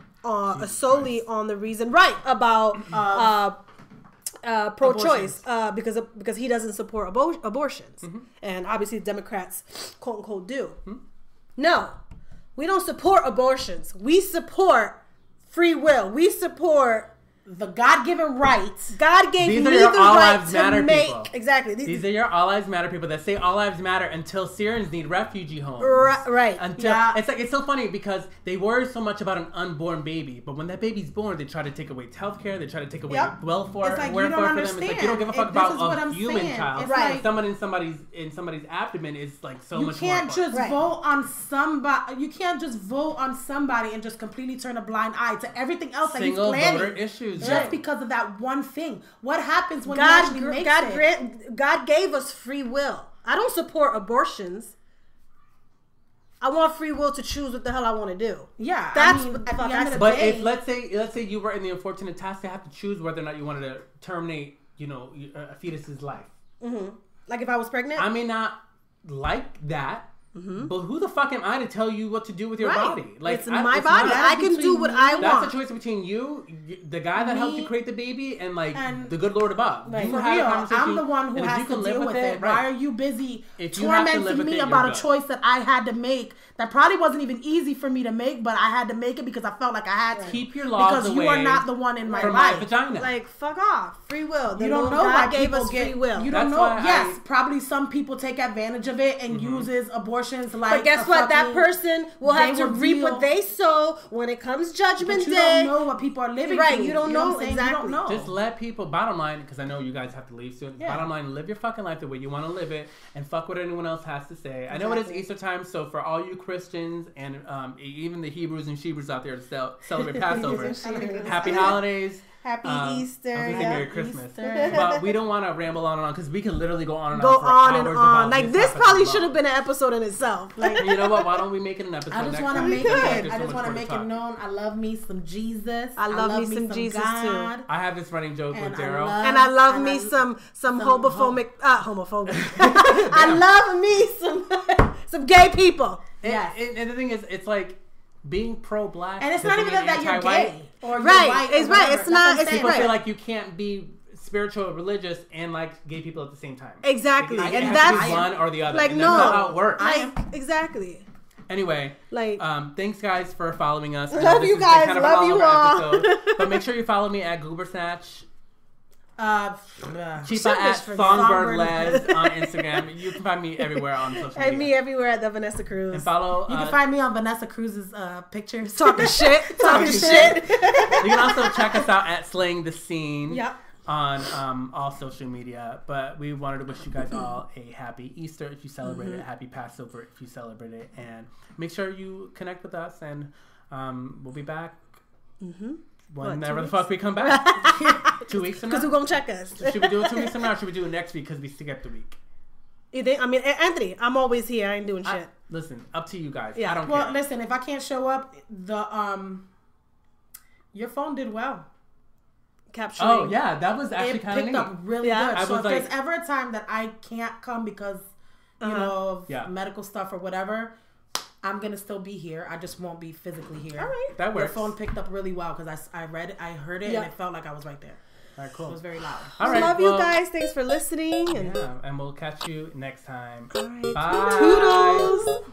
solely on the reason about pro-choice because he doesn't support abortions, and obviously Democrats quote unquote do. No, we don't support abortions. We support free will. We support the God-given rights. God gave these me are your the all right lives to matter make people. Exactly. These are your all lives matter people that say all lives matter until Syrians need refugee homes. Right. It's so funny because they worry so much about an unborn baby, but when that baby's born, they try to take away healthcare. They try to take away welfare. It's like for you don't them. understand. It's like you don't give a fuck about a human saying. child. It's right. Someone in somebody's abdomen is like so much more. You can't just vote on somebody. You can't just vote on somebody and just completely turn a blind eye to everything else that he's planning. Single voter issues. choose just because of that one thing. What happens when God makes it? God gave us free will. I don't support abortions. I want free will to choose what the hell I want to do. Yeah, that's what the fuck I said. But if let's say you were in the unfortunate task to have to choose whether or not you wanted to terminate, a fetus's life. Mm-hmm. Like if I was pregnant, I may not like that. Mm-hmm. But who the fuck am I to tell you what to do with your body? Like, it's my body. I can do what I want. That's a choice between you, the guy that helped you create the baby, and the good Lord above. Like, for real, I'm the one who has to deal with it. Why are you busy tormenting me about a choice that I had to make? That probably wasn't even easy for me to make, but I had to make it because I felt like I had to. Keep your laws because you are not the one in my life. My vagina. Like, fuck off. Free will. You don't know why gave us free will. You don't know. Yes, probably some people take advantage of it and uses abortions like. But guess what? That person will have to reap what they sow when it comes Judgment Day. You don't know what people are living through. You don't know exactly. You don't know. Just let people. Bottom line, because I know you guys have to leave soon. Yeah. Bottom line, live your fucking life the way you want to live it, and fuck what anyone else has to say. I know it is Easter time, so for all you Christians and even the Hebrews and Shebrews out there to celebrate Passover, happy holidays. Happy Easter. Merry Christmas. But we don't want to ramble on and on because we can literally go on and on for hours. Like this probably should have been an episode in itself. Like, you know what? Why don't we make it an episode? I just want to make it. I just want to make it known. I love me some Jesus. I love me some Jesus God. too. I have this running joke with Daryl, and I love me some homophobic. I love me some gay people. And the thing is, it's like being pro-black, and it's not even that you're gay. Or right, it's right. It's not. It's people feel like you can't be spiritual or religious and like gay people at the same time. Exactly, and that's one or the other. Like and that's not how it works. Exactly. Anyway, thanks guys for following us. Love you guys. Love you all. But make sure you follow me at Goobersnatch. Chifa at SongbirdLez on Instagram. You can find me everywhere on social media. And me everywhere at the Vanessa Cruz. And follow. You can find me on Vanessa Cruz's pictures. Talking shit. Talking shit. You can also check us out at Slaying the Scene. Yep. On all social media. But we wanted to wish you guys all a happy Easter if you celebrate it, happy Passover if you celebrate it, and make sure you connect with us, and we'll be back whenever the fuck we come back. 2 weeks from now? Because we're going to check us. Should we do it 2 weeks from now, or should we do it next week because we skipped the week? You think? I mean, Anthony, I'm always here. I ain't doing shit. Listen, up to you guys. Yeah. I don't care. Well, listen, if I can't show up, your phone did well. Capturing. Oh, yeah. That was actually kind of neat. It picked up really good. So if there's ever a time that I can't come because, you know, of medical stuff or whatever, I'm going to still be here. I just won't be physically here. All right. That works. Your phone picked up really well because I read it, I heard it, and it felt like I was right there. All right, cool. It was very loud. All right. Love you guys. Thanks for listening. And we'll catch you next time. All right. Bye. Toodles.